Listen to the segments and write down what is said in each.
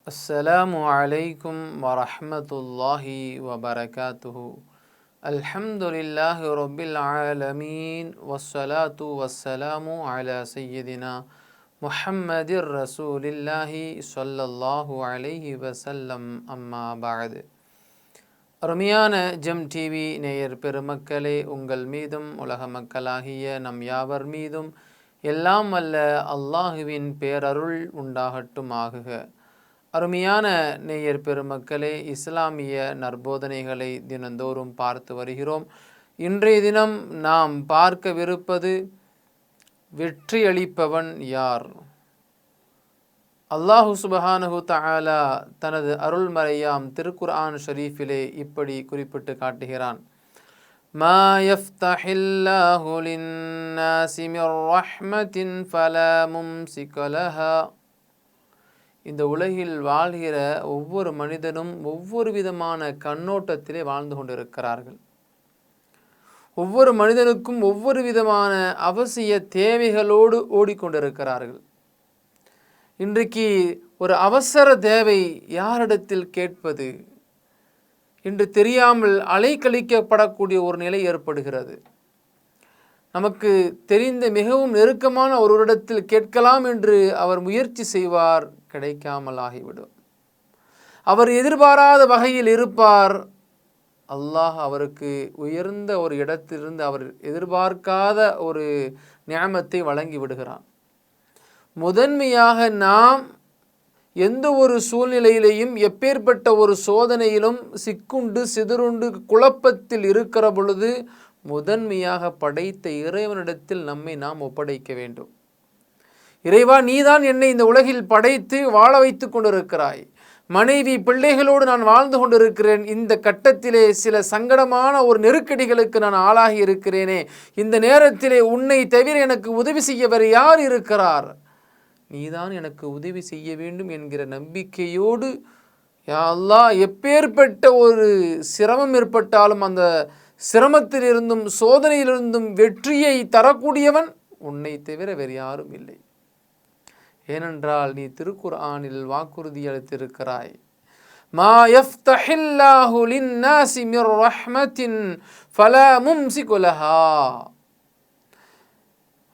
அஸ்ஸலாமு அலைக்கும் வரஹ்மத்துல்லாஹி வபரகாத்துஹு. அல்ஹம்துலில்லாஹி ரப்பில் ஆலமீன். வஸ்ஸலாத்து வஸ்ஸலாமு அலா சய்யிதினா முஹம்மதிர் ரசூலில்லாஹி ஸல்லல்லாஹு அலைஹி வஸல்லம். அம்மா பஅது. அருமையான ஜெம் டிவி நேயர் பெருமக்களே, உங்கள் மீதும் உலக மக்களாகிய நம் யாவர் மீதும் எல்லாம் வல்ல அல்லாஹுவின் பேரருள் உண்டாகட்டும் ஆகுக. அருமையான நேயர் பெருமக்களே, இஸ்லாமிய நற்போதனைகளை தினந்தோறும் பார்த்து வருகிறோம். இன்றைய தினம் நாம் பார்க்கவிருப்பது வெற்றியளிப்பவன் யார்? அல்லாஹு சுப்ஹானஹு தஆலா தனது அருள்மறையாம் திருக்குர்ஆன் ஷரீஃபிலே இப்படி குறிப்பிட்டு காட்டுகிறான். மா யஃப்தஹில்லாஹு லின்னாஸி மிர் ரஹ்மத்தின் ஃபலா மும்சிக லஹா. இந்த உலகில் வாழ்கிற ஒவ்வொரு மனிதனும் ஒவ்வொரு விதமான கண்ணோட்டத்திலே வாழ்ந்து கொண்டிருக்கிறார்கள். ஒவ்வொரு மனிதனுக்கும் ஒவ்வொரு விதமான அவசிய தேவைகளோடு ஓடிக்கொண்டிருக்கிறார்கள். இன்றைக்கு ஒரு அவசர தேவை யாரிடத்தில் கேட்பது என்று தெரியாமல் அலைக்கழிக்கப்படக்கூடிய ஒரு நிலை ஏற்படுகிறது. நமக்கு தெரிந்த மிகவும் நெருக்கமான ஒருவரிடத்தில் கேட்கலாம் என்று அவர் முயற்சி செய்வார், கிடைக்காமல் ஆகிவிடும். அவர் எதிர்பாராத வகையில் இருப்பார். அல்லாஹ் அவருக்கு உயர்ந்த ஒரு இடத்திலிருந்து அவர் எதிர்பார்க்காத ஒரு நியமத்தை வழங்கி விடுகிறான். முதன்மையாக நாம் எந்த ஒரு சூழ்நிலையிலையும் எப்பேற்பட்ட ஒரு சோதனையிலும் சிக்குண்டு சிதறுண்டு குழப்பத்தில் இருக்கிற பொழுது முதன்மையாக படைத்த இறைவனிடத்தில் நம்மை நாம் ஒப்படைக்க வேண்டும். இறைவா, நீதான் என்னை இந்த உலகில் படைத்து வாழ வைத்து கொண்டிருக்கிறாய். மனைவி பிள்ளைகளோடு நான் வாழ்ந்து கொண்டிருக்கிறேன். இந்த கட்டத்திலே சில சங்கடமான ஒரு நெருக்கடிகளுக்கு நான் ஆளாகி இருக்கிறேனே. இந்த நேரத்திலே உன்னை தவிர எனக்கு உதவி செய்ய வேறு யார் இருக்கிறார்? நீதான் எனக்கு உதவி செய்ய வேண்டும் என்கிற நம்பிக்கையோடு, யா அல்லாஹ், எப்பேற்பட்ட ஒரு சிரமம் ஏற்பட்டாலும் அந்த சிரமத்திலிருந்தும் சோதனையிலிருந்தும் வெற்றியை தரக்கூடியவன் உன்னை தவிர வேறு யாரும் இல்லை. ஏனென்றால் நீ திருக்குர்ஆனில் வாக்குறுதி அளித்திருக்கிறாய். மா யஃப்தஹில்லாஹு லின்னாஸி மிர் ரஹ்மத்தின் ஃபலா மும்சிக லஹா.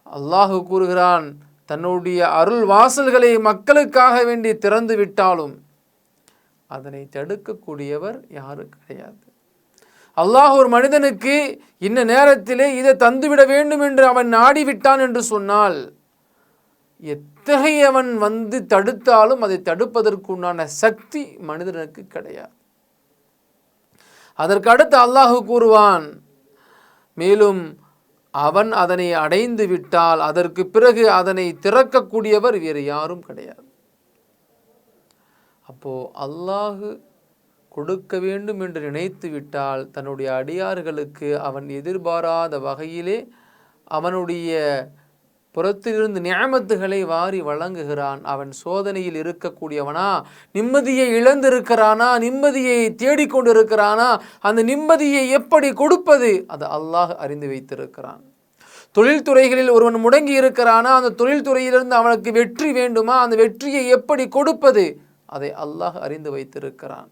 அல்லாஹ் கூறுகிறான், தன்னுடைய அருள் வாசல்களை மக்களுக்காக வேண்டி திறந்து விட்டாலும் அதனை தடுக்கக்கூடியவர் யாரும் கிடையாது. அல்லாஹ் ஒரு மனிதனுக்கு இந்த நேரத்திலே இதை தந்துவிட வேண்டும் என்று அவன் நாடிவிட்டான் என்று சொன்னால், எத்தகையவன் வந்து தடுத்தாலும் அதை தடுப்பதற்குண்டான சக்தி மனிதனுக்கு கிடையாது. அதற்கு அடுத்து அல்லாஹ் கூறுவான், மேலும் அவன் அதனை அடைந்து விட்டால் அதற்கு பிறகு அதனை திறக்கக்கூடியவர் வேறு யாரும் கிடையாது. அப்போ அல்லாஹ் கொடுக்க வேண்டும் என்று நினைத்து விட்டால் தன்னுடைய அடியார்களுக்கு அவன் எதிர்பாராத வகையிலே அவனுடைய புறத்திலிருந்து நியமத்துகளை வாரி வழங்குகிறான். அவன் சோதனையில் இருக்கக்கூடியவனா, நிம்மதியை இழந்திருக்கிறானா, நிம்மதியை தேடிக்கொண்டிருக்கிறானா, அந்த நிம்மதியை எப்படி கொடுப்பது அது அல்லாஹ் அறிந்து வைத்திருக்கிறான். தொழில்துறைகளில் ஒருவன் முடங்கி இருக்கிறானா, அந்த தொழில்துறையிலிருந்து அவனுக்கு வெற்றி வேண்டுமா, அந்த வெற்றியை எப்படி கொடுப்பது அதை அல்லாஹ் அறிந்து வைத்திருக்கிறான்.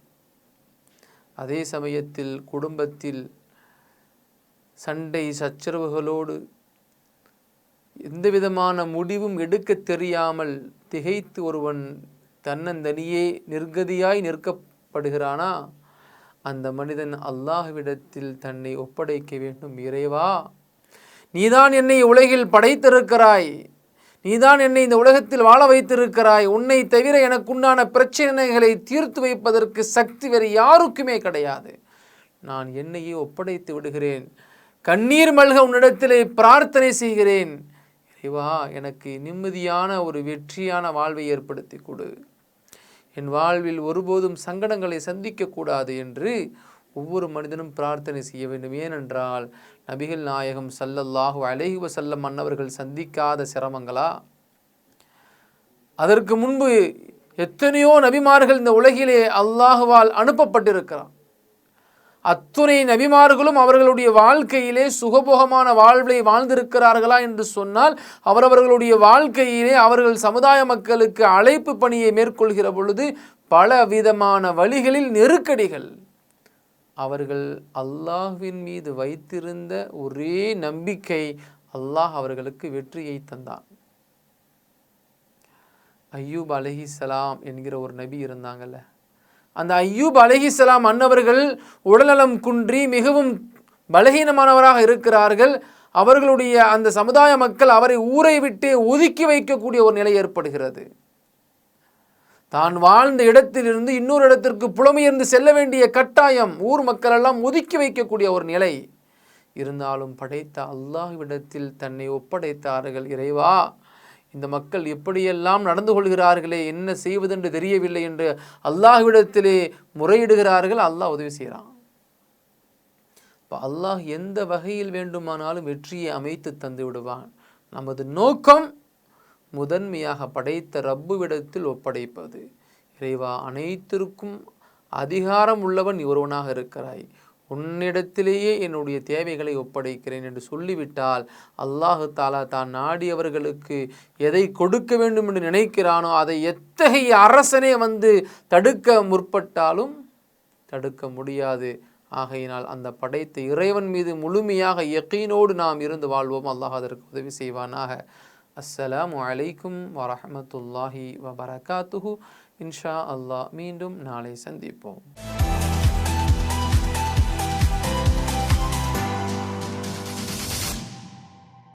அதே சமயத்தில் குடும்பத்தில் சண்டை சச்சரவுகளோடு எந்த விதமான முடிவும் எடுக்க தெரியாமல் திகைத்து ஒருவன் தன்னந்தனியே நிர்கதியாய் நிற்கப்படுகிறானா, அந்த மனிதன் அல்லாஹ்விடத்தில் தன்னை ஒப்படைக்க வேண்டும். இறைவா, நீதான் என்னை உலகில் படைத்திருக்கிறாய், நீதான் என்னை இந்த உலகத்தில் வாழ வைத்திருக்கிறாய். உன்னை தவிர எனக்குண்டான பிரச்சனைகளை தீர்த்து வைப்பதற்கு சக்தி வேறு யாருக்குமே கிடையாது. நான் என்னையே ஒப்படைத்து விடுகிறேன். கண்ணீர் மல்க உன்னிடத்திலே பிரார்த்தனை செய்கிறேன். இறைவா, எனக்கு நிம்மதியான ஒரு வெற்றியான வாழ்வை ஏற்படுத்தி கொடு. என் வாழ்வில் ஒருபோதும் சங்கடங்களை சந்திக்கக்கூடாது என்று ஒவ்வொரு மனிதனும் பிரார்த்தனை செய்ய வேண்டும். ஏனென்றால் நபிகள் நாயகம் ஸல்லல்லாஹு அலைஹி வஸல்லம் அன்னவர்கள் சந்திக்காத சிரமங்களா? அதற்கு முன்பு எத்தனையோ நபிமார்கள் இந்த உலகிலே அல்லாஹுவால் அனுப்பப்பட்டிருக்கிறார். அத்துணை நபிமார்களும் அவர்களுடைய வாழ்க்கையிலே சுகபோகமான வாழ்வை வாழ்ந்திருக்கிறார்களா என்று சொன்னால், அவரவர்களுடைய வாழ்க்கையிலே அவர்கள் சமுதாய மக்களுக்கு அழைப்பு பணியை மேற்கொள்கிற பொழுது பல விதமான வழிகளில் நெருக்கடிகள். அவர்கள் அல்லாஹ்வின் மீது வைத்திருந்த ஒரே நம்பிக்கை, அல்லாஹ் அவர்களுக்கு வெற்றியை தந்தான். அய்யூப் அலைஹிஸ்ஸலாம் என்கிற ஒரு நபி இருந்தாங்கல்ல, அந்த அய்யூப் அலைஹிஸ்ஸலாம் அன்னவர்கள் உடல்நலம் குன்றி மிகவும் பலகீனமானவராக இருக்கிறார்கள். அவர்களுடைய அந்த சமுதாய மக்கள் அவரை ஊரை விட்டு ஒதுக்கி வைக்கக்கூடிய ஒரு நிலை ஏற்படுகிறது. தான் வாழ்ந்த இடத்திலிருந்து இன்னொரு இடத்திற்கு புலமையர்ந்து செல்ல வேண்டிய கட்டாயம், ஊர் மக்கள் எல்லாம் ஒதுக்கி வைக்கக்கூடிய ஒரு நிலை. இருந்தாலும் படைத்த அல்லாஹ்விடத்தில் தன்னை ஒப்படைத்தார்கள். இறைவா, இந்த மக்கள் எப்படியெல்லாம் நடந்து கொள்கிறார்களே, என்ன செய்வதென்று தெரியவில்லை என்று அல்லாஹ்விடத்திலே முறையிடுகிறார்கள். அல்லாஹ் உதவி செய்கிறான். இப்போ அல்லாஹ் எந்த வகையில் வேண்டுமானாலும் வெற்றியை அமைத்து தந்து விடுவான். நமது நோக்கம் முதன்மையாக படைத்த ரப்புவிடத்தில் ஒப்படைப்பது. இறைவா, அனைத்திற்கும் அதிகாரம் உள்ளவன் ஒருவனாக இருக்கிறாய், உன்னிடத்திலேயே என்னுடைய தேவைகளை ஒப்படைக்கிறேன் என்று சொல்லிவிட்டால், அல்லாஹு தாலா தான் நாடியவர்களுக்கு எதை கொடுக்க வேண்டும் என்று நினைக்கிறானோ அதை எத்தகைய அரசனே வந்து தடுக்க முற்பட்டாலும் தடுக்க முடியாது. ஆகையினால் அந்த படைத்த இறைவன் மீது முழுமையாக யகீனோடு நாம் இருந்து வாழ்வோம். அல்லாஹ் அதற்கு உதவி செய்வானாக. அஸ்ஸலாமு அலைக்கும் வரஹ்மத்துல்லாஹி வபரகாத்துஹு. இன்ஷா அல்லாஹ் மீண்டும் நாளை சந்திப்போம்.